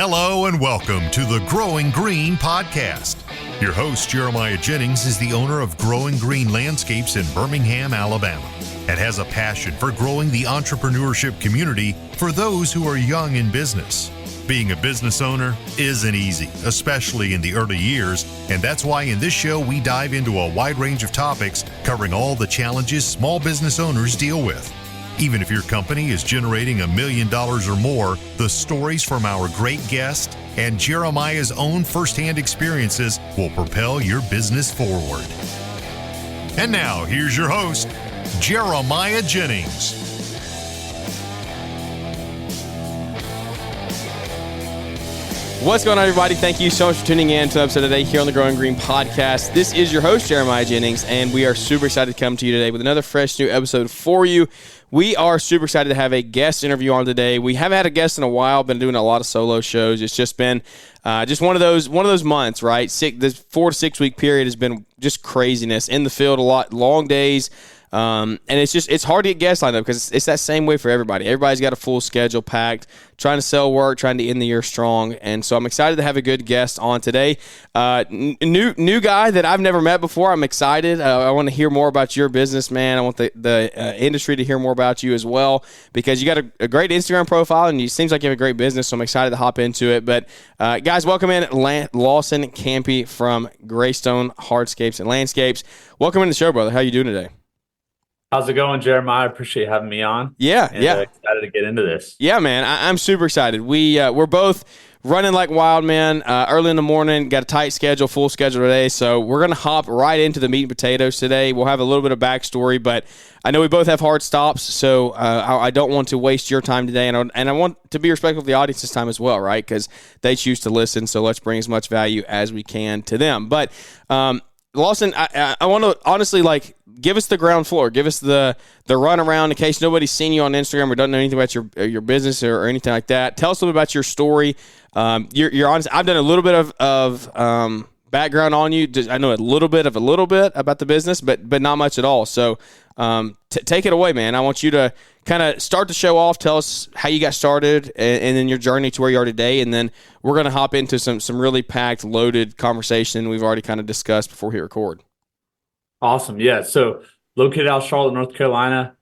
Hello and welcome to the Growing Green podcast. Your host, Jeremiah Jennings, is the owner of Growing Green Landscapes in Birmingham, Alabama, and has a passion for growing the entrepreneurship community for those who are young in business. Being a business owner isn't easy, especially in the early years, and that's why in this show we dive into a wide range of topics covering all the challenges small business owners deal with. Even if your company is generating $1 million or more, the stories from our great guest and Jeremiah's own firsthand experiences will propel your business forward. And now, here's your host, Jeremiah Jennings. What's going on, everybody? Thank you so much for tuning in to an episode today here on the Growing Green podcast. This is your host, Jeremiah Jennings, and we are super excited to come to you today with another fresh new episode for you. We are super excited to have a guest interview on today. We haven't had a guest in a while, been doing a lot of solo shows. It's just been just one of those months, right? This 4 to 6 week period has been just craziness in the field, a lot, long days. And it's hard to get guests lined up because it's that same way for everybody. Everybody's got a full schedule packed, trying to sell work, trying to end the year strong. And so I'm excited to have a good guest on today. New guy that I've never met before. I'm excited. I want to hear more about your business, man. I want the industry to hear more about you as well, because you got a great Instagram profile and it seems like you have a great business. So I'm excited to hop into it. But guys, welcome in Lawson Campy from Greystone Hardscapes and Landscapes. Welcome in the show, brother. How you doing today? How's it going, Jeremiah? I appreciate having me on. Yeah. Excited to get into this. Yeah, man. I'm super excited. We're both running like wild, man. Early in the morning, got a tight schedule, full schedule today. So we're going to hop right into the meat and potatoes today. We'll have a little bit of backstory, but I know we both have hard stops, so I don't want to waste your time today. And I want to be respectful of the audience's time as well, right? Because they choose to listen, so let's bring as much value as we can to them. But Lawson, I want to honestly, give us the ground floor. Give us the run around in case nobody's seen you on Instagram or doesn't know anything about your business or anything like that. Tell us a little bit about your story. You're honest. I've done a little bit of background on you. I know a little bit about the business, but not much at all. So take it away, man. I want you to kind of start the show off. Tell us how you got started and then your journey to where you are today. And then we're going to hop into some really packed, loaded conversation we've already kind of discussed before we record. Awesome. Yeah. So located out of Charlotte, North Carolina.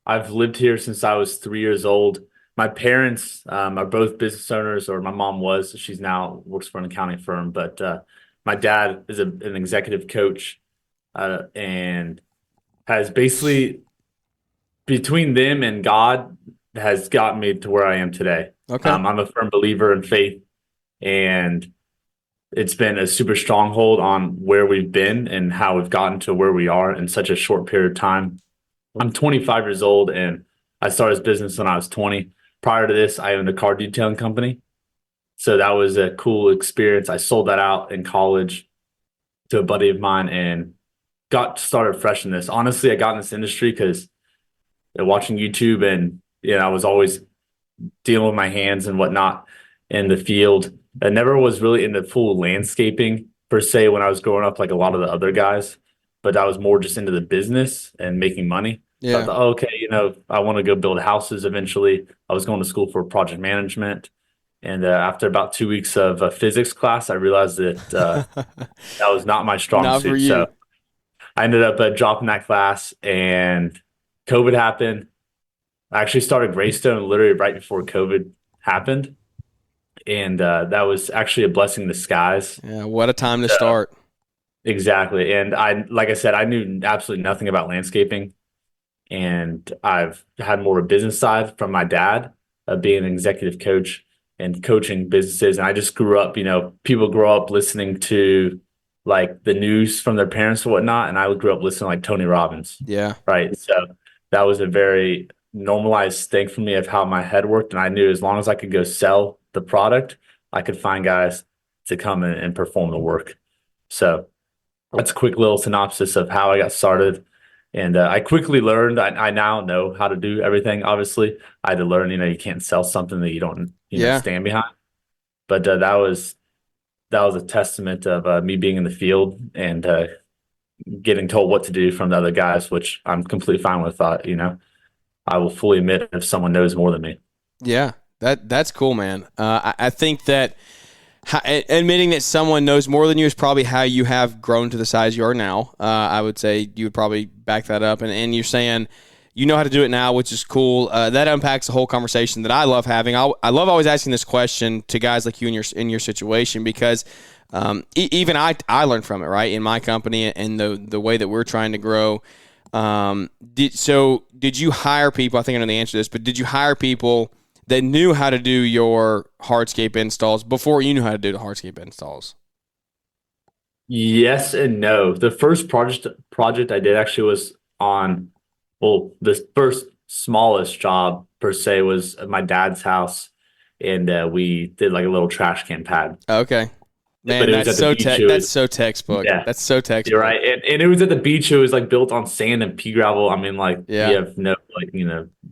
I've lived here since I was 3 years old. My parents are both business owners, or my mom was. She's now works for an accounting firm. But my dad is an executive coach and has basically, between them and God, has gotten me to where I am today. Okay. I'm a firm believer in faith, and it's been a super stronghold on where we've been and how we've gotten to where we are in such a short period of time. I'm 25 years old, and I started this business when I was 20. Prior to this, I owned a car detailing company. So that was a cool experience. I sold that out in college to a buddy of mine and got started fresh in this. Honestly, I got in this industry because watching YouTube and I was always dealing with my hands and whatnot in the field. I never was really into full landscaping per se when I was growing up, like a lot of the other guys, but I was more just into the business and making money. Yeah. So I thought, okay, I want to go build houses eventually. I was going to school for project management. And after about 2 weeks of a physics class, I realized that that was not my strong suit. So I ended up dropping that class, and COVID happened. I actually started Greystone literally right before COVID happened. And that was actually a blessing in disguise. Yeah, what a time to start. Exactly. And like I said, I knew absolutely nothing about landscaping. And I've had more of a business side from my dad, being an executive coach and coaching businesses. And I just grew up, people grow up listening to like the news from their parents and whatnot. And I grew up listening to like Tony Robbins. Yeah. Right. So that was a very normalized thing for me of how my head worked. And I knew as long as I could go sell the product, I could find guys to come in and perform the work. So that's a quick little synopsis of how I got started. And I quickly learned, I now know how to do everything. Obviously, I had to learn, you can't sell something that you don't stand behind. But that was a testament of me being in the field and getting told what to do from the other guys, which I'm completely fine with. I will fully admit if someone knows more than me. Yeah. That's cool, man. I think that admitting that someone knows more than you is probably how you have grown to the size you are now. I would say you would probably back that up. And you're saying you know how to do it now, which is cool. That unpacks the whole conversation that I love having. I love always asking this question to guys like you in your situation, because even I learned from it, right, in my company and the way that we're trying to grow. Did you hire people? I think I know the answer to this, but did you hire people that knew how to do your hardscape installs before you knew how to do the hardscape installs? Yes and no. The first project I did actually was on, well, the first smallest job per se was at my dad's house, and we did like a little trash can pad. Okay. Man, But it was that's at the beach. that's so textbook. Yeah. That's so textbook. You're right. And it was at the beach. It was like built on sand and pea gravel. I mean, like, Yeah. you have no, like,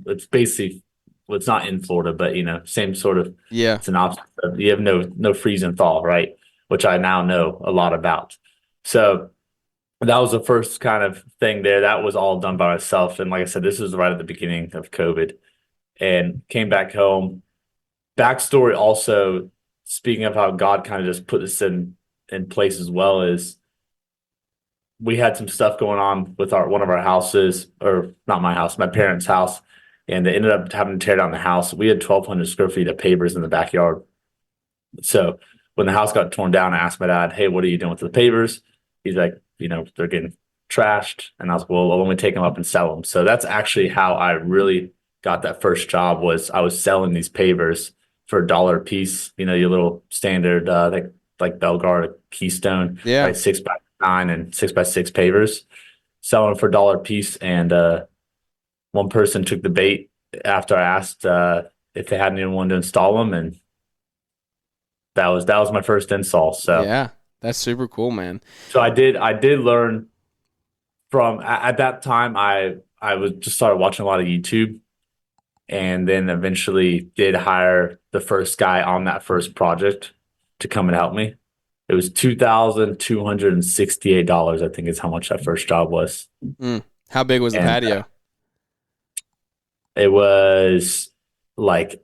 it's basically, well, it's not in Florida, but, same sort of Yeah. synopsis. You have no freeze and thaw, right? Which I now know a lot about. So that was the first kind of thing there. That was all done by myself. And like I said, this was right at the beginning of COVID, and came back home. Backstory also, speaking of how God kind of just put this in place as well, is we had some stuff going on with one of our houses, or not my house, my parents' house, and they ended up having to tear down the house. We had 1,200 square feet of pavers in the backyard. So when the house got torn down, I asked my dad, "Hey, what are you doing with the pavers?" He's like, "They're getting trashed." And I was, "Well, let me take them up and sell them." So that's actually how I really got that first job. Was I was selling these pavers for $1 a piece. Your little standard, like Belgard, Keystone, Yeah. like 6x9 and 6x6 pavers, selling for $1 a piece. And one person took the bait after I asked if they had anyone to install them, and that was my first install. So Yeah, that's super cool, man. So I did learn from at that time. I was just started watching a lot of YouTube, and then eventually did hire the first guy on that first project to come and help me. It was $2,268, I think, is how much that first job was. How big was the patio? It was like,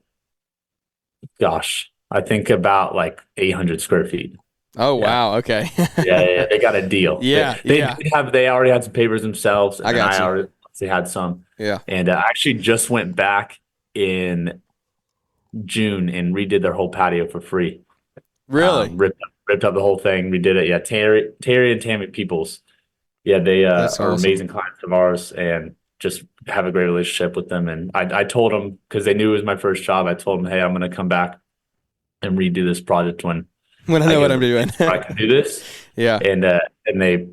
gosh, I think about like 800 square feet. Oh, wow. Okay. Yeah, they got a deal. Yeah, they yeah. They already had some papers themselves, and I got you. already had some. Yeah. And I actually just went back in June and redid their whole patio for free. Really? Ripped up the whole thing, redid it. Yeah, Terry and Tammy Peoples. Yeah, they That's are awesome. amazing clients of ours, and just have a great relationship with them. And I told them, because they knew it was my first job, I told them, "Hey, I'm going to come back and redo this project when I know what I'm doing." I can do this. Yeah. And they,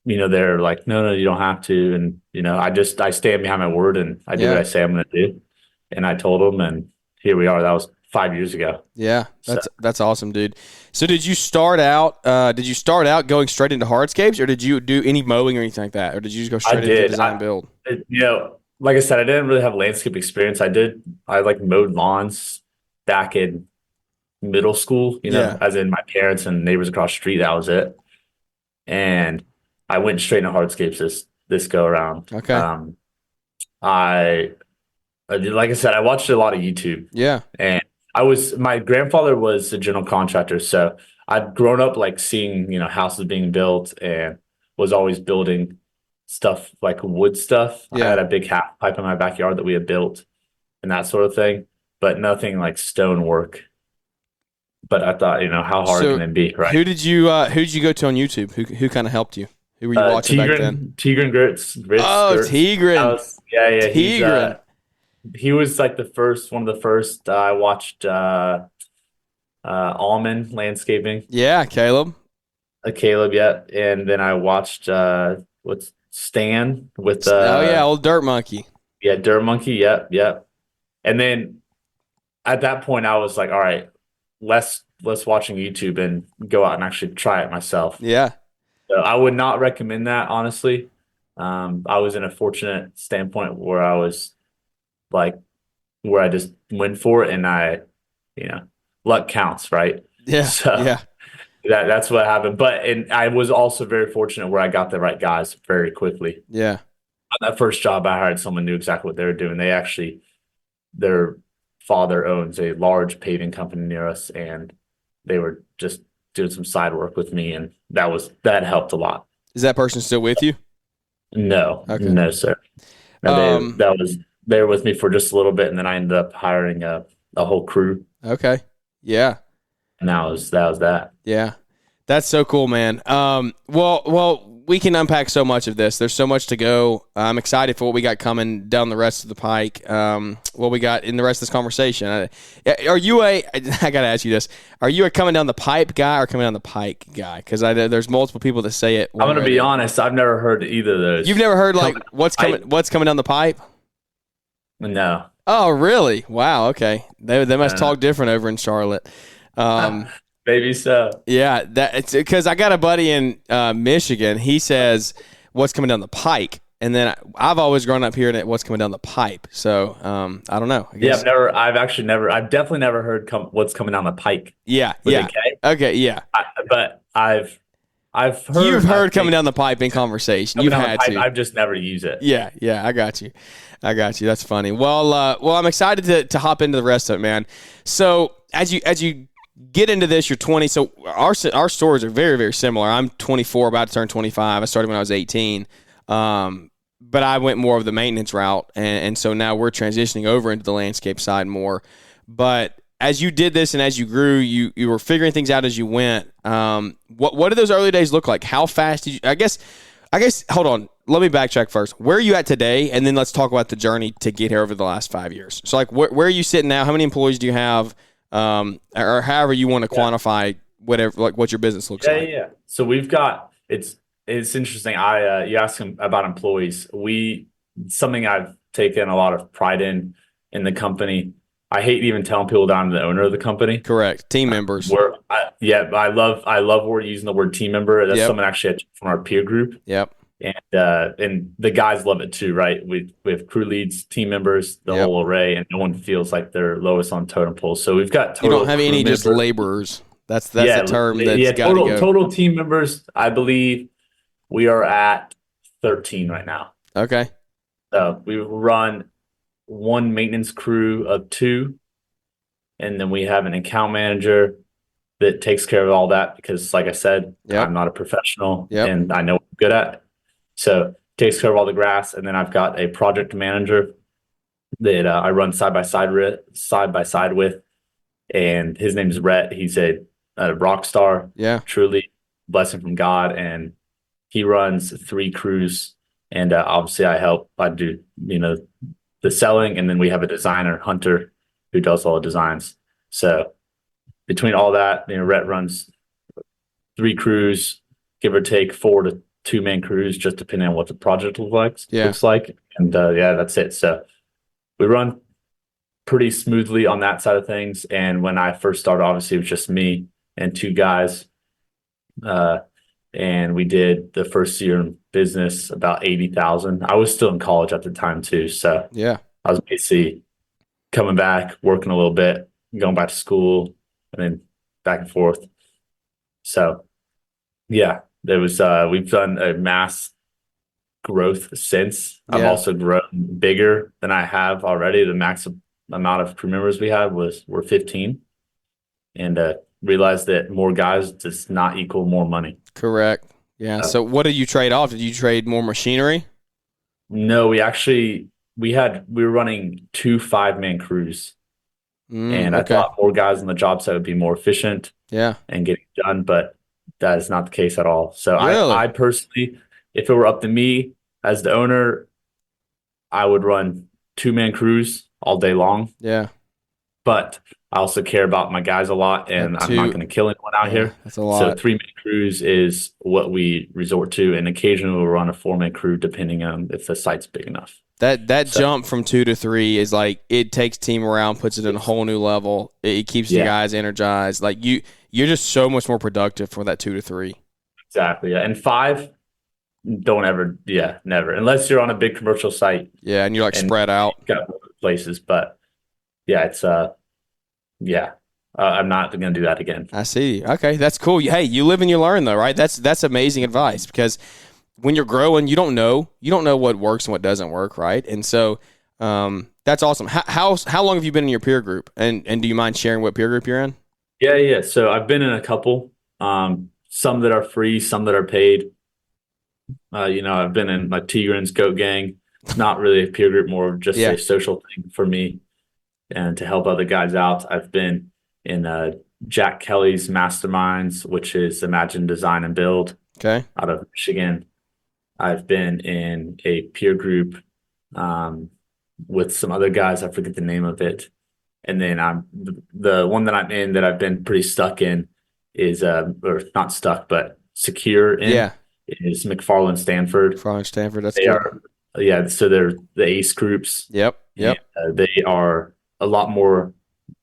they're like, no, you don't have to. And, I stand behind my word, and I do what I say I'm going to do. And I told them, and here we are. That was 5 years ago. Yeah. That's awesome, dude. So did you start out going straight into hardscapes, or did you do any mowing or anything like that? Or did you just go straight into design build? Like I said, I didn't really have landscape experience. I mowed lawns back in middle school, as in my parents and neighbors across the street. That was it. And I went straight into hardscapes this go around. Okay. Like I said, I watched a lot of YouTube. Yeah. And my grandfather was a general contractor, so I'd grown up like seeing, houses being built, and was always building stuff like wood stuff. Yeah. I had a big half pipe in my backyard that we had built and that sort of thing, but nothing like stone work. But I thought, how hard can it be, right? Who did you go to on YouTube? Who kind of helped you? Who were you watching back then? Tigran Grits. Tigran. Yeah. Tigran. He was like one of the first. I watched Almond Landscaping. Yeah, Caleb. Caleb, yeah. And then I watched what's Stan with old Dirt Monkey. Yeah, Dirt Monkey, yep. And then at that point I was like, all right, less watching YouTube and go out and actually try it myself. Yeah. So I would not recommend that, honestly. I was in a fortunate standpoint where I was like, where I just went for it, and luck counts, right? Yeah. So yeah. That's what happened. And I was also very fortunate where I got the right guys very quickly. Yeah. On that first job, I hired someone who knew exactly what they were doing. Their father owns a large paving company near us, and they were just doing some side work with me, and that helped a lot. Is that person still with you? No, Okay. no, sir. No, they were with me for just a little bit, and then I ended up hiring a whole crew. Okay. Yeah. And that was that. Yeah. That's so cool, man. Well, we can unpack so much of this. There's so much to go. I'm excited for what we got coming down the rest of the pike. What we got in the rest of this conversation. Are you I got to ask you this. Are you a coming down the pipe guy or coming down the pike guy? Because there's multiple people that say it. I'm going to be honest. I've never heard either of those. You've never heard like what's coming down the pipe? No. Oh, really? Wow. Okay. They must talk different over in Charlotte. Maybe so. Yeah, it's because I got a buddy in Michigan. He says, "What's coming down the pike?" And then I've always grown up hearing it, "What's coming down the pipe?" So I don't know. I guess. Yeah, I've definitely never heard what's coming down the pike. Yeah, yeah. Okay, yeah. But I've heard. You've heard coming down the pipe in conversation. You've had to. I've just never used it. Yeah. I got you. That's funny. Well, I'm excited to hop into the rest of it, man. So as you get into this, you're 20. So our stories are very, very similar. I'm 24, about to turn 25. I started when I was 18. But I went more of the maintenance route. And so now we're transitioning over into the landscape side more. But as you did this and as you grew, you were figuring things out as you went. What did those early days look like? How fast did you, I guess, hold on. Let me backtrack first. Where are you at today? And then let's talk about the journey to get here over the last 5 years. So like, where are you sitting now? How many employees do you have? Or however you want to quantify whatever, like what your business looks like. Yeah. So we've got, it's interesting. You asked him about employees. Something I've taken a lot of pride in the company. I hate even telling people that I'm the owner of the company. Correct. Team members. I love we're using the word team member. That's something actually from our peer group. Yep. And the guys love it too, right? We have crew leads, team members, the whole array, and no one feels like they're lowest on totem pole. So we've got total. You don't have any members. Just laborers. That's the term that's got to go. Total team members. I believe we are at 13 right now. Okay. So we run one maintenance crew of 2, and then we have an account manager that takes care of all that because, like I said, I'm not a professional and I know what I'm good at. So takes care of all the grass, and then I've got a project manager that I run side by side with, and his name is Rhett. He's a rock star, truly blessing from God, and he runs 3 crews. And obviously, I do the selling, and then we have a designer, Hunter, who does all the designs. So between all that, Rhett runs 3 crews, give or take 4 to 2-man crews, just depending on what the project looks like. And that's it. So we run pretty smoothly on that side of things. And when I first started, obviously it was just me and 2 guys. And we did the first year in business about 80,000. I was still in college at the time too. So I was basically coming back, working a little bit, going back to school, and then back and forth. So there was we've done a mass growth since. I've also grown bigger than I have already. The max amount of crew members we had were 15, and realized that more guys does not equal more money. Correct. Yeah. So what did you trade off? Did you trade more machinery? No, we were running 2 5-man crews, and I thought more guys on the job site would be more efficient. And getting done, but that is not the case at all. So really? I personally, if it were up to me as the owner, I would run 2-man crews all day long. But I also care about my guys a lot, and I'm not going to kill anyone out here. That's a lot. So 3-man crews is what we resort to, and occasionally we'll run a 4-man crew depending on if the site's big enough. That jump from 2 to 3 is like, it takes team around, puts it in a whole new level. It keeps the guys energized. Like you're just so much more productive for that 2 to 3. Exactly. Yeah. And 5, don't ever. Yeah, never. Unless you're on a big commercial site. Yeah. And you're like spread out. Got places, but it's I'm not going to do that again. I see. Okay. That's cool. Hey, you live and you learn though, right? That's amazing advice, because when you're growing, you don't know what works and what doesn't work, right? And so That's awesome. How long have you been in your peer group? And do you mind sharing what peer group you're in? Yeah. So I've been in a couple, some that are free, some that are paid. I've been in my Tigran's Goat Gang. It's not really a peer group, more of just a social thing for me and to help other guys out. I've been in Jack Kelly's Masterminds, which is Imagine, Design, and Build out of Michigan. I've been in a peer group with some other guys. I forget the name of it. And then the one that I'm in that I've been pretty stuck in is, or not stuck, but secure in, is McFarland Stanford. That's they good. So they're the ACE groups. Yep. They are a lot more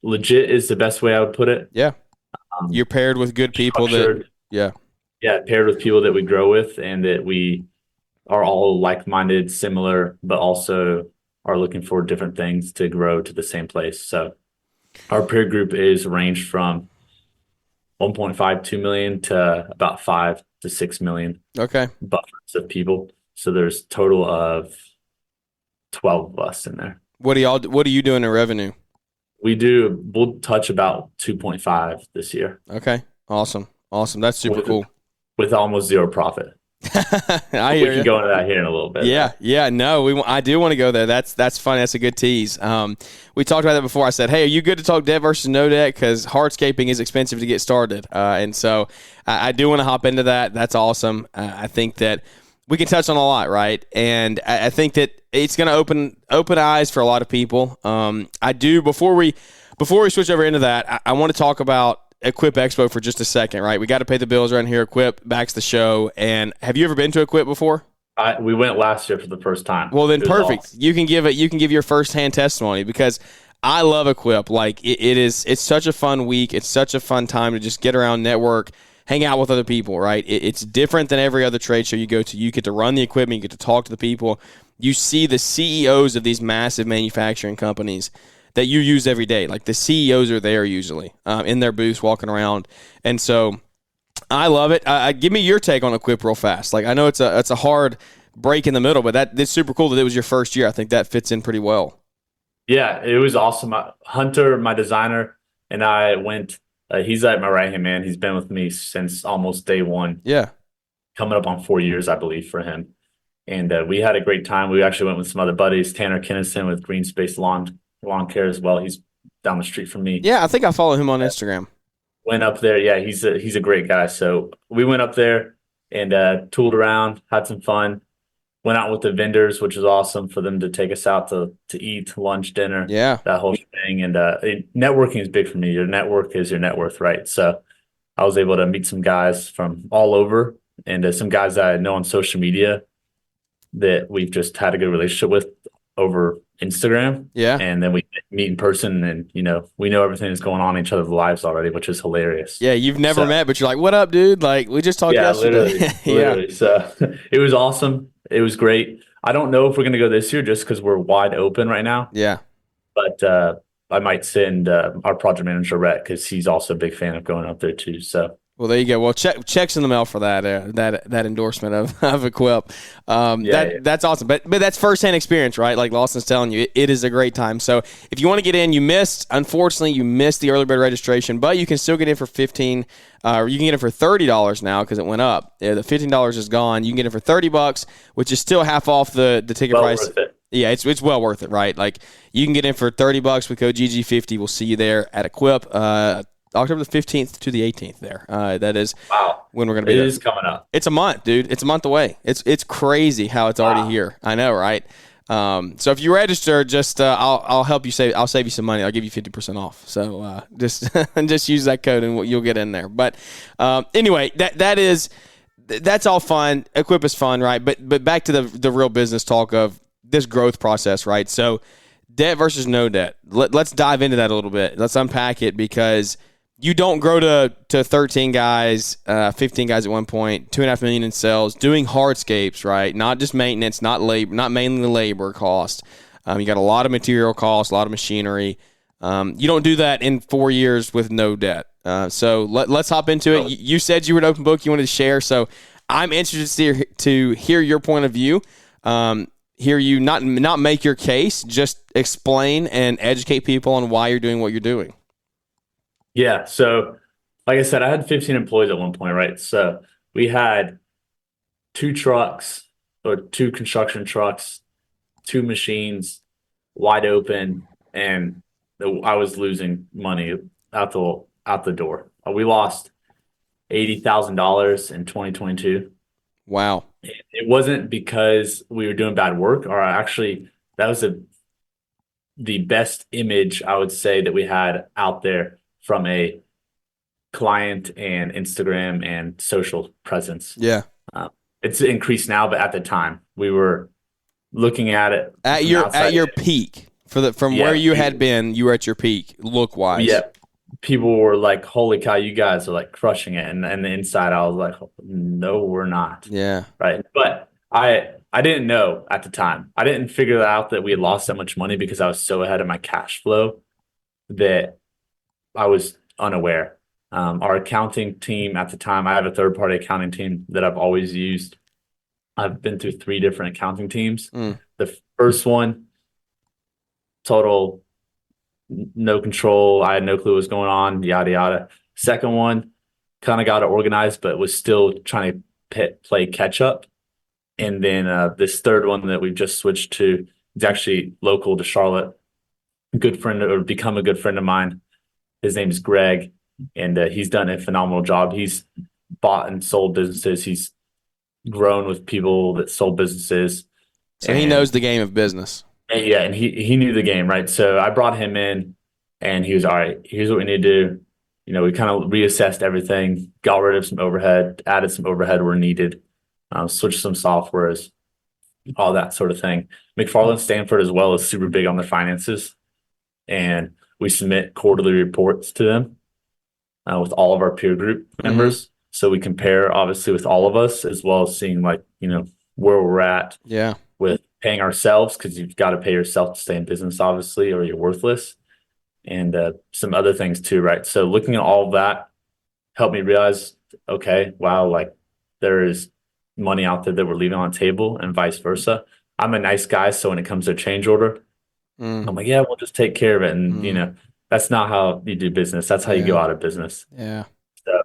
legit is the best way I would put it. Yeah. You're paired with good people paired with people that we grow with and that we are all like-minded, similar, but also are looking for different things to grow to the same place. So our peer group is ranged from 1.52 million to about 5 to 6 million. Buffers of people. So there's a total of 12 of us in there. What are you doing in revenue? We'll touch about 2.5 this year. Okay. Awesome. That's super cool. With almost zero profit. We can go into that here in a little bit. No, I do want to go there. That's funny. That's a good tease. We talked about that before. I said, hey, are you good to talk debt versus no debt? Because hardscaping is expensive to get started. And so I do want to hop into that. That's awesome. I think that we can touch on a lot, right? And I think that it's going to open eyes for a lot of people. I do, before we switch over into that, I want to talk about Equip Expo for just a second, right? We got to pay the bills around here. Equip backs the show. And have you ever been to Equip before? We went last year for the first time. Well, then perfect. Awesome. You can give your firsthand testimony because I love Equip. Like it's such a fun week. It's such a fun time to just get around, network, hang out with other people, right? It's different than every other trade show you go to. You get to run the equipment. You get to talk to the people. You see the CEOs of these massive manufacturing companies that you use every day. Like the CEOs are there usually in their booths walking around. And so I love it. Give me your take on Equip real fast. Like I know it's a hard break in the middle, but that's super cool that it was your first year. I think that fits in pretty well. Yeah, it was awesome. Hunter, my designer, and I went, he's like my right-hand man. He's been with me since almost day one. Yeah. Coming up on 4 years, I believe, for him. And we had a great time. We actually went with some other buddies, Tanner Kinnison with Green Space Lawn Care as well. He's down the street from me. Yeah, I think I follow him on Instagram. Went up there. Yeah, he's a great guy. So we went up there and tooled around, had some fun. Went out with the vendors, which was awesome for them to take us out to eat lunch, dinner, that whole thing. And networking is big for me. Your network is your net worth, right? So I was able to meet some guys from all over and some guys that I know on social media that we've just had a good relationship with over Instagram. Yeah. And then we meet in person and, we know everything that's going on in each other's lives already, which is hilarious. Yeah. You've never met, but you're like, what up, dude? Like we just talked yesterday. Literally. So it was awesome. It was great. I don't know if we're going to go this year just because we're wide open right now. Yeah. But I might send our project manager, Rhett, because he's also a big fan of going up there too. So. Well, there you go. Well, checks in the mail for that endorsement of Equip. That's awesome. But that's firsthand experience, right? Like Lawson's telling you, it is a great time. So if you want to get in, unfortunately, you missed the early bird registration, but you can still get in for $15. You can get it for $30 now because it went up. Yeah, the $15 is gone. You can get it for $30, which is still half off the ticket price. Worth it. Yeah, it's well worth it, right? Like you can get in for $30 with code GG50. We'll see you there at Equip. October the 15th to the 18th there. That is when we're going to be there. It is coming up. It's a month, dude. It's a month away. It's crazy how it's already here. I know, right? So if you register, just I'll help you save. I'll save you some money. I'll give you 50% off. So just use that code and you'll get in there. But anyway, that's all fun. Equip is fun, right? But back to the real business talk of this growth process, right? So debt versus no debt. Let's dive into that a little bit. Let's unpack it because you don't grow to 13 guys, 15 guys at one point, $2.5 million in sales, doing hardscapes, right? Not just maintenance, not labor, not mainly labor cost. You got a lot of material costs, a lot of machinery. You don't do that in 4 years with no debt. So let's hop into it. You said you were an open book. You wanted to share. So I'm interested to hear your point of view. hear you not make your case, just explain and educate people on why you're doing what you're doing. Yeah. So, like I said, I had 15 employees at one point, right? So we had 2 construction trucks, 2 machines wide open, and I was losing money out the door. We lost $80,000 in 2022. Wow. It wasn't because we were doing bad work, or actually that was the best image I would say that we had out there from a client and Instagram and social presence. Yeah. It's increased now, but at the time we were looking at it At your peak from where you had been, you were at your peak look wise. Yeah. People were like, holy cow, you guys are like crushing it. And the inside I was like, no, we're not. Yeah. Right. But I didn't know at the time. I didn't figure out that we had lost that much money because I was so ahead of my cash flow that I was unaware. Our accounting team at the time, I have a third-party accounting team that I've always used. I've been through 3 different accounting teams. The first one, total no control. I had no clue what was going on, yada, yada. Second one, kind of got it organized, but was still trying to play catch up. And then this third one that we've just switched to is actually local to Charlotte. Good friend, or become a good friend of mine. His name is Greg, and he's done a phenomenal job. He's bought and sold businesses. He's grown with people that sold businesses. So he knows the game of business. Yeah, and he knew the game, right? So I brought him in, and he was, all right, here's what we need to do. We kind of reassessed everything, got rid of some overhead, added some overhead where needed, switched some softwares, all that sort of thing. McFarland Stanford as well is super big on their finances, and we submit quarterly reports to them with all of our peer group members. Mm-hmm. So we compare, obviously, with all of us, as well as seeing where we're at. Yeah. With paying ourselves, because you've got to pay yourself to stay in business, obviously, or you're worthless, and some other things too, right? So looking at all of that helped me realize, okay, wow, like there is money out there that we're leaving on the table, and vice versa. I'm a nice guy, so when it comes to a change order, I'm like, yeah, we'll just take care of it. And that's not how you do business. That's how you go out of business. Yeah. So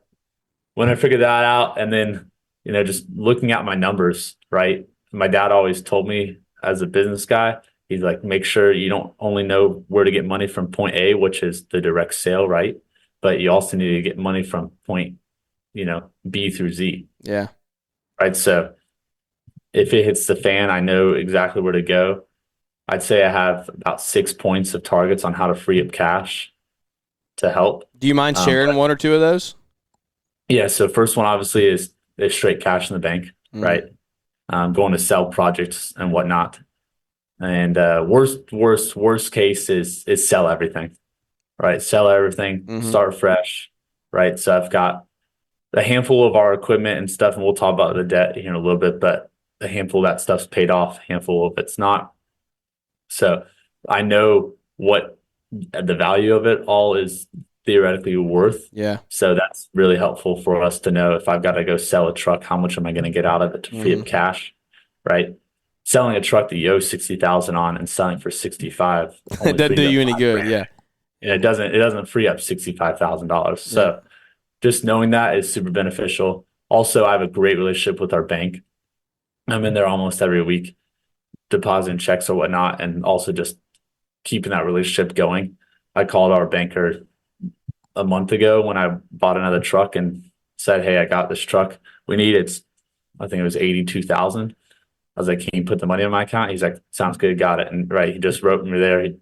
when I figured that out, and then just looking at my numbers, right? My dad always told me, as a business guy, he's like, make sure you don't only know where to get money from point A, which is the direct sale, right? But you also need to get money from point, B through Z. Yeah. Right. So if it hits the fan, I know exactly where to go. I'd say I have about 6 points of targets on how to free up cash to help. Do you mind sharing 1 or 2 of those? Yeah. So first one obviously is straight cash in the bank, right? Going to sell projects and whatnot. And worst case is sell everything, right? Sell everything, start fresh, right? So I've got a handful of our equipment and stuff, and we'll talk about the debt here in a little bit, but a handful of that stuff's paid off, a handful of it's not. So I know what the value of it all is theoretically worth. Yeah. So that's really helpful for us to know, if I've got to go sell a truck, how much am I going to get out of it to free up cash, right? Selling a truck that you owe 60,000 on and selling for 65. It doesn't do you any good. Yeah. It doesn't free up $65,000. So just knowing that is super beneficial. Also, I have a great relationship with our bank. I'm in there almost every week, depositing checks or whatnot, and also just keeping that relationship going. I called our banker a month ago when I bought another truck and said, hey, I got this truck. We need it. I think it was 82,000. I was like, can you put the money in my account? He's like, sounds good, got it. And he just wrote me there.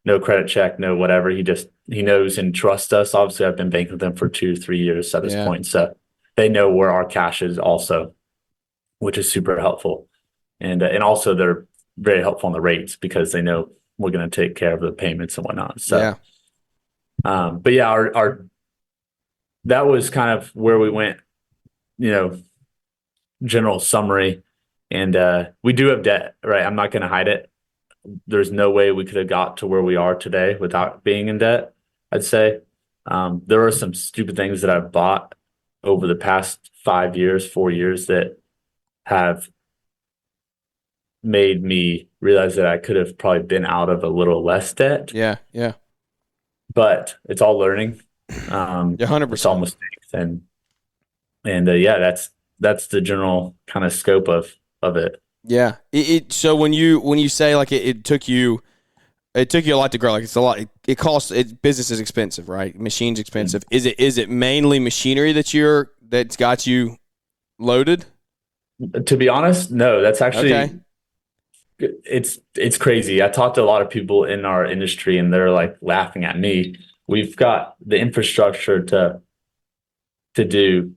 No credit check, no whatever. He knows and trusts us. Obviously, I've been banking with them for 2-3 years at this point. So they know where our cash is also, which is super helpful. And also they're very helpful on the rates because they know we're going to take care of the payments and whatnot. So, but yeah, our that was kind of where we went, general summary. And we do have debt, right? I'm not going to hide it. There's no way we could have got to where we are today without being in debt, I'd say. There are some stupid things that I've bought over the past 4 years that have made me realize that I could have probably been out of a little less debt. Yeah. Yeah. But it's all learning. Yeah. It's all 100%. mistakes, and yeah, that's the general kind of scope of it. Yeah. So when you say like it took you a lot to grow, like it's a lot. It costs. Business is expensive, right? Machine's expensive. Is it mainly machinery that's got you loaded? To be honest, no. That's actually Okay. it's crazy. I talked to a lot of people in our industry, and they're like laughing at me. We've got the infrastructure to do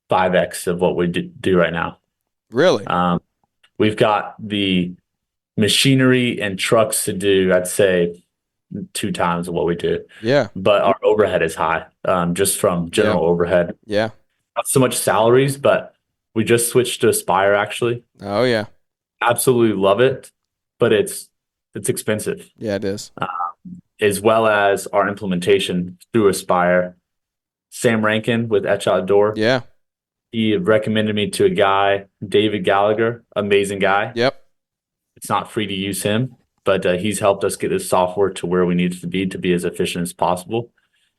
5x of what we do right now. Really? We've got the machinery and trucks to do, I'd say, 2 times of what we do. Yeah. But our overhead is high, just from general overhead. Yeah. Not so much salaries, but we just switched to Aspire, actually. Oh yeah. Absolutely love it, but it's expensive, Yeah, it is. as well as our implementation through Aspire. Sam Rankin with Etch Outdoor. Yeah. He recommended me to a guy, David Gallagher, amazing guy. Yep. It's not free to use him, but he's helped us get this software to where we need it to be as efficient as possible.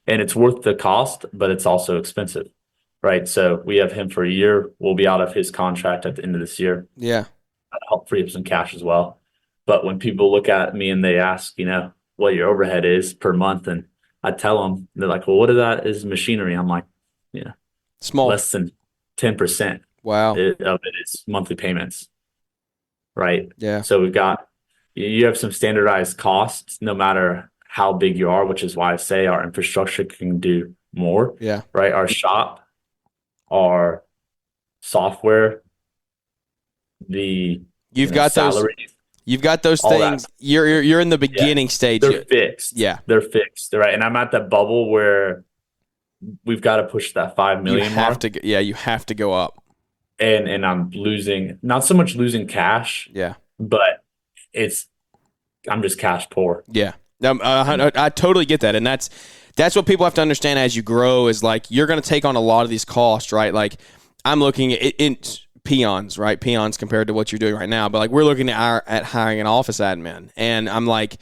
And it's worth the cost, but it's also expensive, right? So we have him for a year. We'll be out of his contract at the end of this year. Yeah. That'll help free up some cash as well. But when people look at me and they ask, what your overhead is per month, and I tell them, they're like, well, what of that is machinery? I'm like, yeah, Small. less than 10%. Wow. Of it is monthly payments, right? Yeah. So you have some standardized costs no matter how big you are, which is why I say our infrastructure can do more. Yeah. Right. Our shop, our software, You've got salaries, those all things. that. You're in the beginning stage. They're fixed. Yeah. They're fixed. Right. And I'm at that bubble where we've got to push that 5 million mark. You have to go up. And I'm not so much losing cash. Yeah. But I'm just cash poor. Yeah. I totally get that. And that's what people have to understand as you grow is like, you're going to take on a lot of these costs, right? Like I'm looking at in peons, right? Peons compared to what you're doing right now. But like we're looking at hiring an office admin, and I'm like,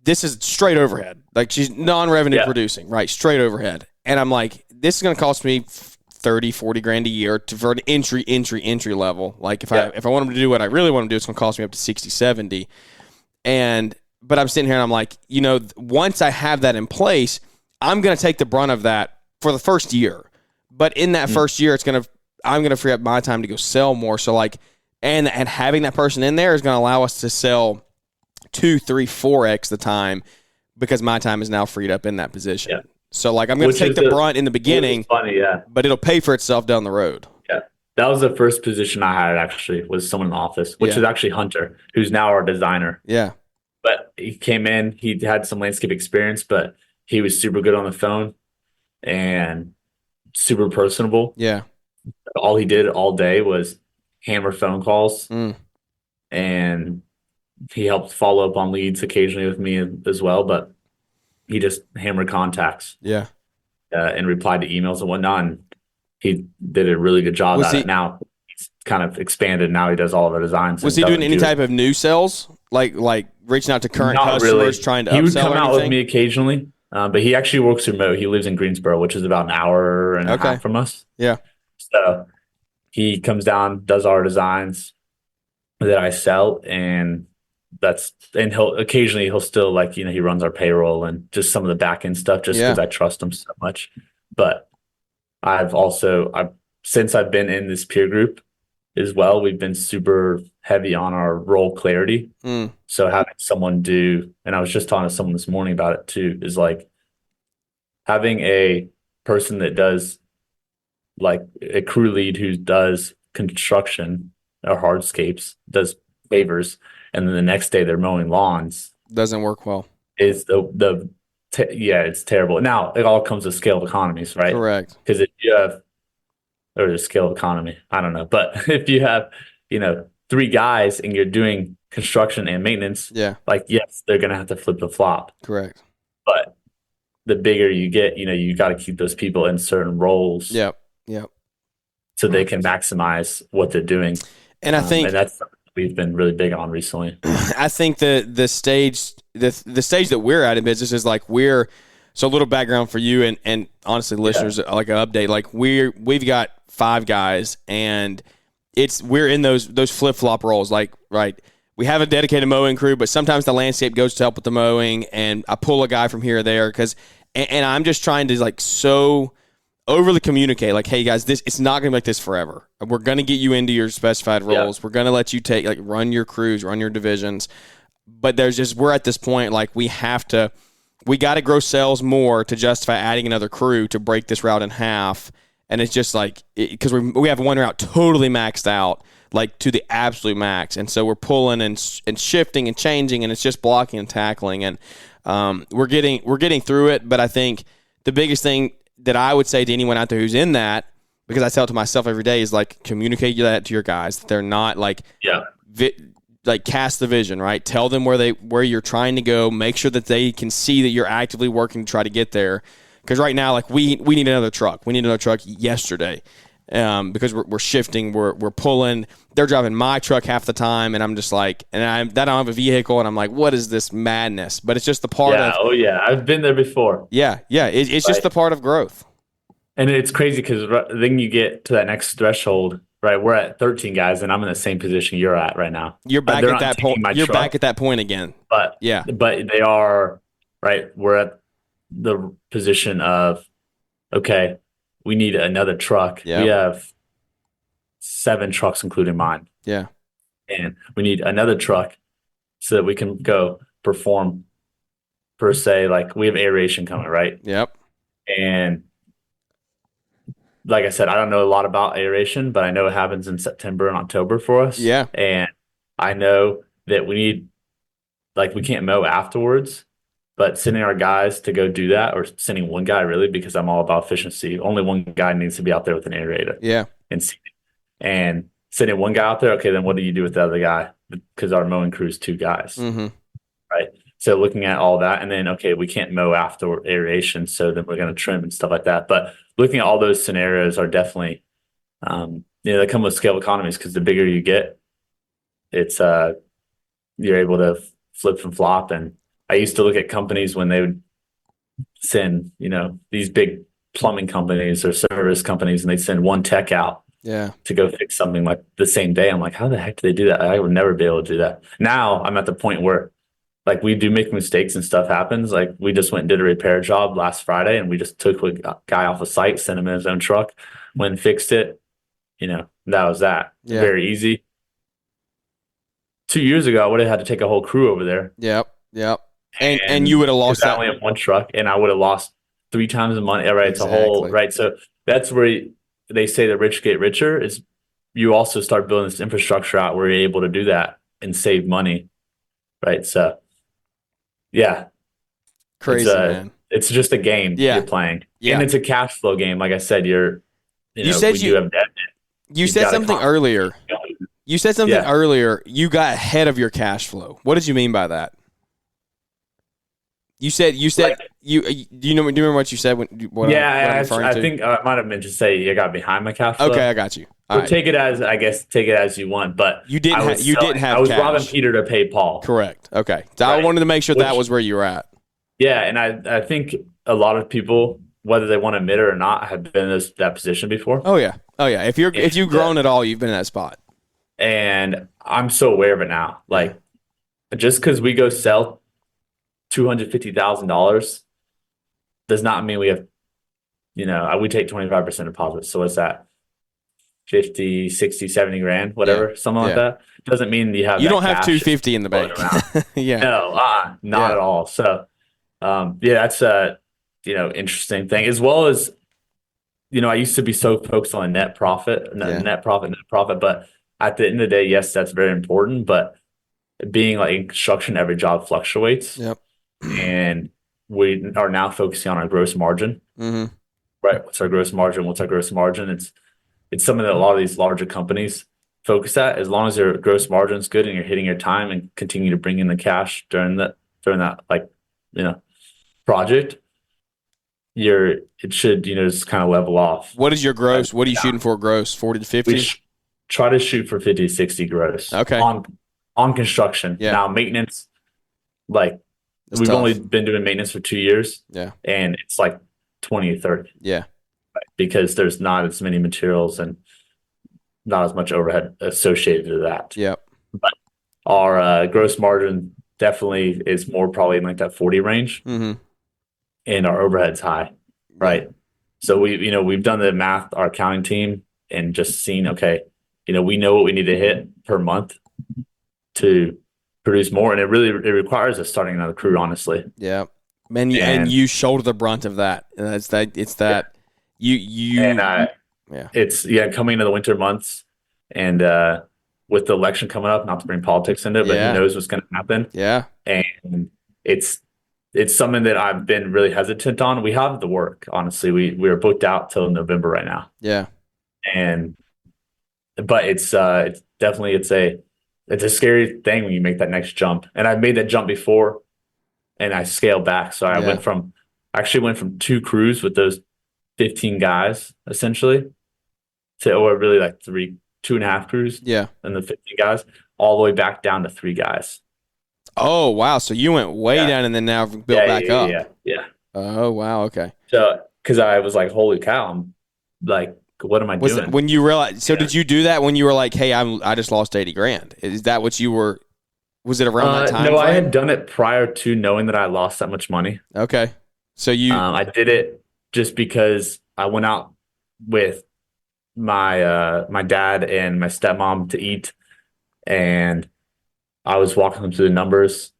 this is straight overhead. Like she's non-revenue producing, right? Straight overhead. And I'm like, this is going to cost me 30, 40 grand a year for an entry level. Like if I want them to do what I really want to do, it's going to cost me up to 60, 70. But I'm sitting here and I'm like, once I have that in place, I'm going to take the brunt of that for the first year. But in that first year, I'm going to free up my time to go sell more. So like, and having that person in there is going to allow us to sell 2, 3, 4x the time because my time is now freed up in that position. Yeah. So like, I'm going to take the brunt in the beginning, funny, yeah, but it'll pay for itself down the road. Yeah. That was the first position I had actually, was someone in the office, which is actually Hunter, who's now our designer. Yeah. But he came in, he had some landscape experience, but he was super good on the phone and super personable. Yeah. All he did all day was hammer phone calls, and he helped follow up on leads occasionally with me as well, but he just hammered contacts. Yeah. And replied to emails and whatnot. And he did a really good job at it. Now he's kind of expanded. Now he does all of the designs. Was he doing any type of new sales? Like reaching out to current customers, trying to upsell? He would come out with me occasionally, but he actually works remote. He lives in Greensboro, which is about an hour and a half from us. Yeah. So he comes down, does our designs that I sell, and he'll still he runs our payroll and just some of the back end stuff just because I trust him so much. But since I've been in this peer group as well, we've been super heavy on our role clarity. So having someone and I was just talking to someone this morning about it too, is like having a person that does like a crew lead who does construction or hardscapes, does pavers, and then the next day they're mowing lawns. Doesn't work well. Is it's terrible. Now it all comes with scale of economies, right? Correct. Because if you have, or the scale of economy, I don't know, but if you have, 3 guys and you're doing construction and maintenance, yes, they're gonna have to flip the flop. Correct. But the bigger you get, you got to keep those people in certain roles. Yep. So they can maximize what they're doing. And I think and that's we've been really big on recently. I think the stage that we're at in business is like so a little background for you and honestly listeners, like an update, like we've got 5 guys and we're in those flip-flop roles, like, right, we have a dedicated mowing crew, but sometimes the landscape goes to help with the mowing and I pull a guy from here or there and I'm just trying to like so overly communicate, like, hey guys, it's not gonna be like this forever. We're gonna get you into your specified roles. Yeah. We're gonna let you run your crews, run your divisions. But we're at this point, like we got to grow sales more to justify adding another crew to break this route in half. And it's just like, because we have one route totally maxed out, like to the absolute max. And so we're pulling and shifting and changing, and it's just blocking and tackling. And we're getting through it. But I think the biggest thing that I would say to anyone out there who's in that, because I tell it to myself every day, is like communicate that to your guys. That they're not like, like cast the vision, right? Tell them where you're trying to go. Make sure that they can see that you're actively working to try to get there. Because right now, like we need another truck. We need another truck yesterday, because we're shifting. We're pulling. They're driving my truck half the time, and I'm just like, I don't have a vehicle, and I'm like, what is this madness? But it's just the part of. Oh yeah, I've been there before. Yeah. It's just the part of growth. And it's crazy because then you get to that next threshold. Right, we're at 13 guys, and I'm in the same position you're at right now. You're back at that point. You're back at that point again. But they are right. We're at the position of, okay, we need another truck. Yep. We have 7 trucks, including mine. Yeah, and we need another truck so that we can go perform. Per se, like we have aeration coming, right? Yep, and. Like I said, I don't know a lot about aeration, but I know it happens in September and October for us. Yeah. And I know that we can't mow afterwards, but sending our guys to go do that, or sending one guy really, because I'm all about efficiency. Only one guy needs to be out there with an aerator. Yeah. And sending one guy out there, okay, then what do you do with the other guy? Because our mowing crew is 2 guys. Mm-hmm. Right. So looking at all that, and then, okay, we can't mow after aeration, so then we're going to trim and stuff like that. But looking at all those scenarios are definitely, they come with scale economies, because the bigger you get, it's you're able to flip and flop. And I used to look at companies when they would send, these big plumbing companies or service companies, and they'd send one tech out to go fix something like the same day. I'm like, how the heck do they do that? I would never be able to do that. Now I'm at the point where, like, we do make mistakes and stuff happens. Like, we just went and did a repair job last Friday, and we just took a guy off a site, sent him in his own truck, went and fixed it. That was that. Yeah. Very easy. 2 years ago, I would have had to take a whole crew over there. Yep. And you would have lost that. I only have one truck, and I would have lost 3 times the money. Right. Exactly. It's a whole, right. So that's where they say the rich get richer, is you also start building this infrastructure out where you're able to do that and save money. Right. So, yeah. Crazy, man. It's just a game you're playing. Yeah. And it's a cash flow game. Like I said, you have debt. You said something earlier. You said something earlier. You got ahead of your cash flow. What did you mean by that? You said do you remember what you said? I think I might have meant to say I got behind my cash flow. Okay, I got you. Take it as you want, but you didn't have I was cash. robbing Peter to pay Paul. Correct. Okay. So right. I wanted to make sure that was where you were at. Yeah, and I think a lot of people, whether they want to admit it or not, have been in that position before. Oh yeah. If you've grown at all, you've been in that spot. And I'm so aware of it now. Like, just because we go sell $250,000 does not mean we have, we take 25% deposit. So what's that? 50, 60, 70 grand, whatever, something like that. Doesn't mean you don't have 250 in the bank. Yeah. No, not at all. So, that's a, interesting thing, as well as, I used to be so focused on net profit, but at the end of the day, yes, that's very important. But being like in construction, every job fluctuates. Yep. And we are now focusing on our gross margin. Mm-hmm. Right. What's our gross margin? It's something that a lot of these larger companies focus at. As long as your gross margin is good and you're hitting your time and continue to bring in the cash during that project, it should just kind of level off. What is your gross? What are you shooting for gross? 40 to 50? try to shoot for 50 to 60 gross Okay. on construction. Yeah. Now maintenance, like It's we've tough. only been doing maintenance for 2 years. Yeah. And it's like 20 or 30. Yeah. Right? Because there's not as many materials and not as much overhead associated to that. Yep. But our gross margin definitely is more probably in like that 40 range, Mm-hmm. and our overhead's high, right? So we've done the math, our accounting team, and just seen, okay, we know what we need to hit per month to produce more, and it requires us starting another crew, honestly. Yeah. Man, and you shoulder the brunt of that. It's that you and it's coming into the winter months, and with the election coming up, not to bring politics into it, but who knows what's going to happen. Yeah. And it's something that I've been really hesitant on. We have the work, honestly. We're booked out till November right now. Yeah. But it's definitely it's a scary thing when you make that next jump. And I've made that jump before, and I scaled back. So I went from 2 crews with those 15 guys essentially to really like 2.5 crews. Yeah. And the 15 guys all the way back down to 3 guys. Oh, wow. So you went way down and then now built back up. Yeah. Oh, wow. Okay. So, because I was like, holy cow, I'm like, what am I doing? When you realized, did you do that when you were like, hey, I just lost 80 grand? Is that what you were, was it around that time? No, I had done it prior to knowing that I lost that much money. Okay. So I did it just because I went out with my dad and my stepmom to eat, and I was walking them through the numbers,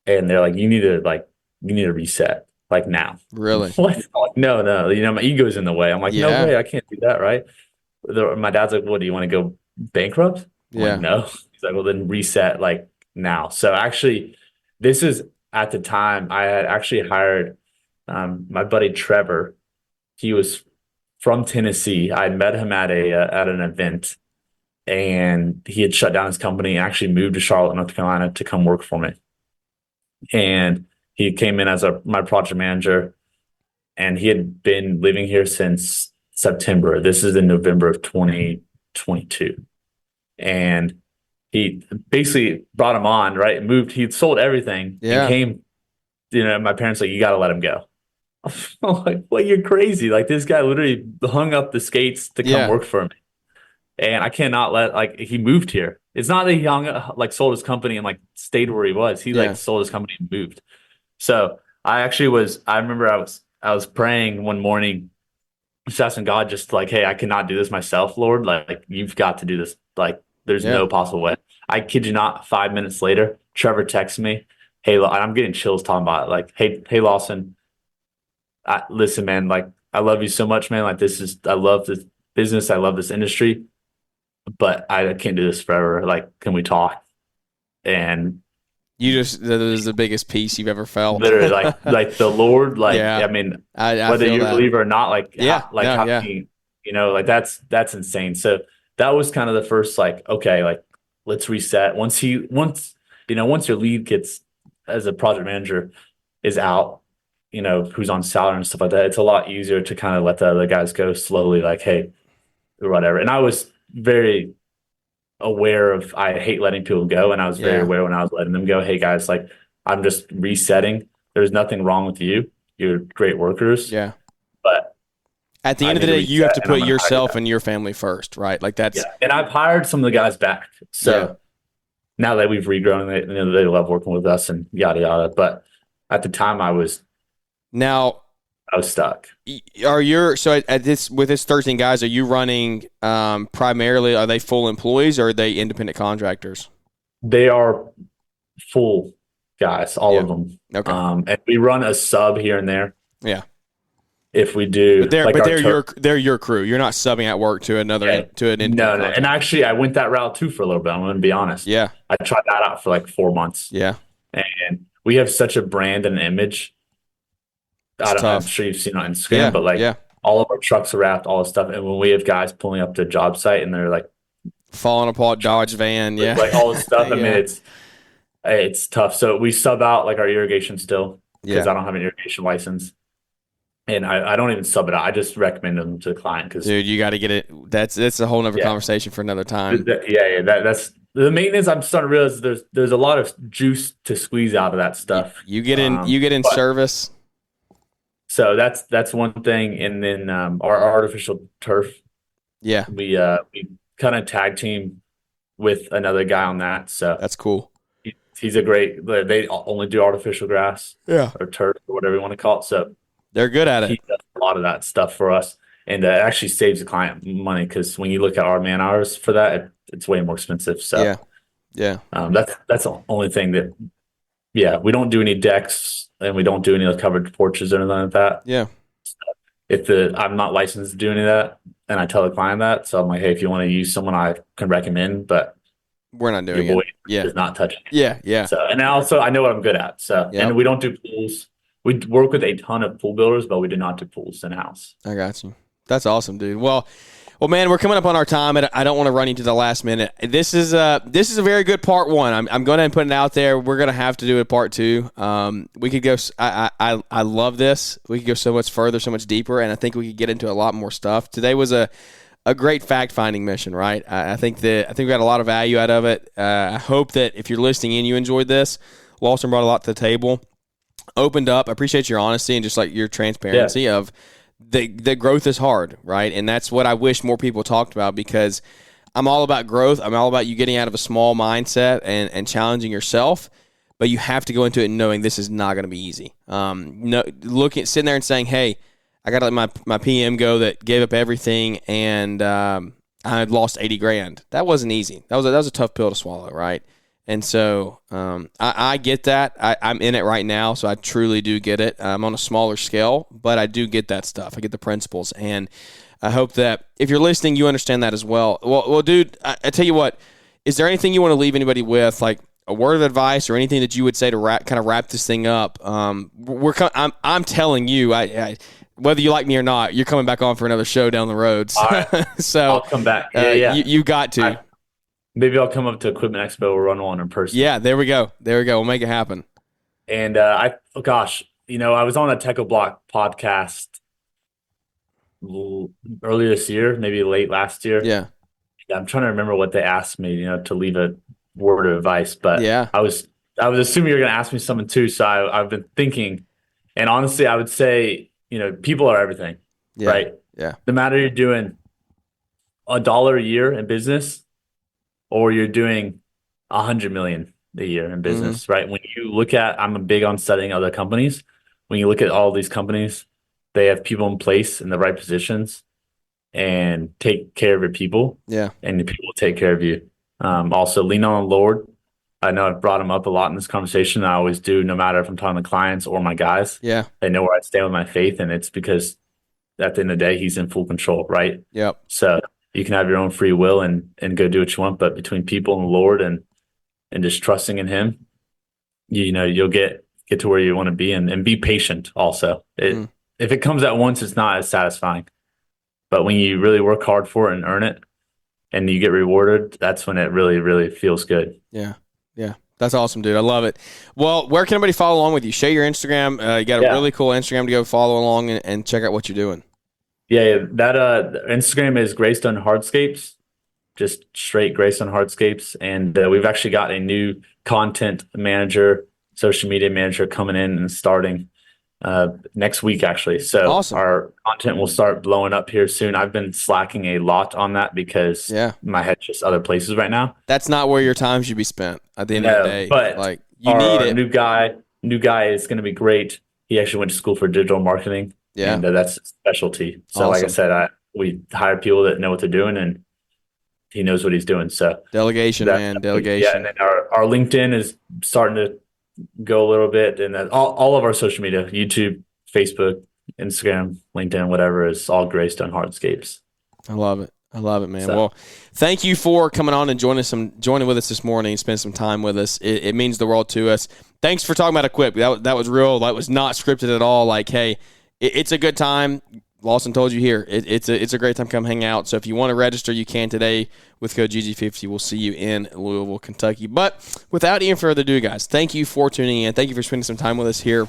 and they're like, you need to reset like now. Really? What? I'm like, no, my ego's in the way. I'm like, no way, I can't do that, right? My dad's like, what, do you want to go bankrupt? I'm like, no. He's like, well, then reset like now. So actually, this is at the time I had actually hired my buddy Trevor. He was from Tennessee. I met him at an event, and he had shut down his company and actually moved to Charlotte, North Carolina to come work for me. And he came in as my project manager, and he had been living here since September. This is in November of 2022. And he basically brought him on, right? Moved, he'd sold everything. Yeah. And came, my parents like, you got to let him go. I'm like, well, you're crazy. Like, this guy literally hung up the skates to come work for me. And I cannot he moved here. It's not that he sold his company and stayed where he was. He sold his company and moved. So I remember I was praying one morning, just asking God, just hey, I cannot do this myself, Lord. Like you've got to do this. There's no possible way. I kid you not, 5 minutes later, Trevor texts me, hey, I'm getting chills talking about it. Hey, Lawson, listen, man, I love you so much, man. I love this business. I love this industry, but I can't do this forever. Can we talk? And that was the biggest peace you've ever felt. Literally, the Lord, I mean, I whether you that. believe it or not, that's insane. So that was kind of the first, okay, let's reset. Once your lead gets, as a project manager, is out, who's on salary and stuff like that, it's a lot easier to kind of let the other guys go slowly, hey, or whatever. And I was very aware of, I hate letting people go, and I was very aware when I was letting them go, hey guys, I'm just resetting. There's nothing wrong with you. You're great workers. Yeah. But at the end of the day, you have to put yourself and your family first, right? That's And I've hired some of the guys back. So now that we've regrown, they love working with us and yada yada. But at the time I was stuck. With this 13 guys, are you running primarily, are they full employees or are they independent contractors? They are full guys, all of them. Okay. And we run a sub here and there. Yeah. If we do, they're your crew. You're not subbing out work to to an independent. No. And actually, I went that route too for a little bit. I'm going to be honest. Yeah. I tried that out for 4 months. Yeah. And we have such a brand and image. I'm sure you've seen it on Instagram, but all of our trucks are wrapped, all this stuff. And when we have guys pulling up to a job site and they're falling apart, Dodge van, all this stuff. I mean, it's tough. So we sub out our irrigation still because I don't have an irrigation license. And I don't even sub it out. I just recommend them to the client because Dude, you got to get it. That's a whole nother conversation for another time. that's the maintenance. I'm starting to realize there's a lot of juice to squeeze out of that stuff. You get in But service. so that's one thing. And then our artificial turf, Yeah, we kind of tag team with another guy on that. So that's cool. he's a great. They only do artificial grass, or turf, or whatever you want to call it. So They're good at he it. does a lot of that stuff for us, and it actually saves the client money because when you look at our man hours for that, it's way more expensive. So Yeah. that's the only thing that we don't do any decks and we don't do any covered porches or anything like that. Yeah. I'm not licensed to do any of that, and I tell the client that, so I'm like, hey, if you want to use someone, I can recommend, but We're not doing your boy it. Yeah. is not touching it. Yeah. So, and also I know what I'm good at. So, and we don't do pools. We work with a ton of pool builders, but we do not do pools in house. I got you. That's awesome, dude. Well, man, we're coming up on our time, and I don't want to run you to the last minute. This is a very good part one. I'm going to put it out there. We're going to have to do a part two. We could go. I love this. We could go so much further, so much deeper, and I think we could get into a lot more stuff. Today was a great fact finding mission, right? I think we got a lot of value out of it. I hope that if you're listening in, you enjoyed this. Lawson brought a lot to the table. Opened up. I appreciate your honesty and just like your transparency of the growth is hard, right? And that's what I wish more people talked about, because I'm all about growth. I'm all about you getting out of a small mindset and challenging yourself, but you have to go into it knowing this is not going to be easy. Sitting there and saying, hey, I got to let my PM go that gave up everything, and I lost $80,000. That wasn't easy. That was a tough pill to swallow, right? And so I get that. I'm in it right now, so I truly do get it. I'm on a smaller scale, but I do get that stuff. I get the principles, and I hope that if you're listening, you understand that as well. Well, dude, I tell you what, is there anything you want to leave anybody with, like a word of advice or anything that you would say to wrap this thing up? I'm telling you, I whether you like me or not, you're coming back on for another show down the road. So, All right. so I'll come back. You got to. Maybe I'll come up to Equipment Expo. We'll run one in person. Yeah, there we go. We'll make it happen. And I was on a Techo Block podcast earlier this year, maybe late last year. Yeah. I'm trying to remember what they asked me, to leave a word of advice. But I was assuming you were going to ask me something too. So I've been thinking, and honestly, I would say, people are everything, right? Yeah. No matter you're doing $1 a year in business, or you're doing 100 million a year in business, right? When you look at, I'm big on studying other companies. When you look at all these companies, they have people in place in the right positions and take care of your people. Yeah. And the people take care of you. Also lean on the Lord. I know I've brought him up a lot in this conversation. I always do, no matter if I'm talking to clients or my guys. Yeah. They know where I stand with my faith, and it's because at the end of the day, he's in full control, right? Yep. So you can have your own free will and go do what you want, but between people and the Lord and just trusting in him, you'll get to where you want to be, and be patient also. If it comes at once, it's not as satisfying. But when you really work hard for it and earn it and you get rewarded, that's when it really, really feels good. Yeah. Yeah. That's awesome, dude. I love it. Well, where can everybody follow along with you? Share your Instagram. You got a really cool Instagram to go follow along and check out what you're doing. Yeah, that Instagram is Greystone Hardscapes, just straight Greystone Hardscapes, and we've actually got a new content manager, social media manager coming in and starting next week, actually. So awesome. Our content will start blowing up here soon. I've been slacking a lot on that because my head's just other places right now. That's not where your time should be spent at the end of the day. But you need it. New guy is going to be great. He actually went to school for digital marketing. Yeah. And that's his specialty. So awesome. Like I said, we hire people that know what they're doing, and he knows what he's doing. So delegation. Yeah, and then our LinkedIn is starting to go a little bit, and then all of our social media, YouTube, Facebook, Instagram, LinkedIn, whatever, is all Greystone Hardscapes. I love it, man. So, well, thank you for coming on and joining with us this morning and spending some time with us. It means the world to us. Thanks for talking about Equip. That was real. That was not scripted at all. Like, hey, it's a good time. Lawson told you here. It's a great time to come hang out. So if you want to register, you can today with code GG50. We'll see you in Louisville, Kentucky. But without any further ado, guys, thank you for tuning in. Thank you for spending some time with us here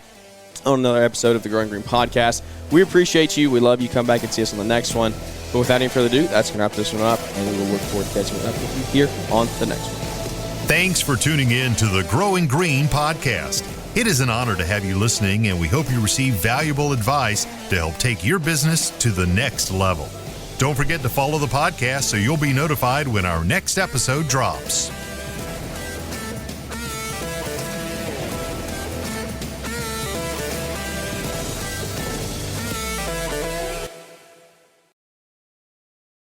on another episode of the Growing Green Podcast. We appreciate you. We love you. Come back and see us on the next one. But without any further ado, that's going to wrap this one up, and we will look forward to catching up with you here on the next one. Thanks for tuning in to the Growing Green Podcast. It is an honor to have you listening, and we hope you receive valuable advice to help take your business to the next level. Don't forget to follow the podcast so you'll be notified when our next episode drops.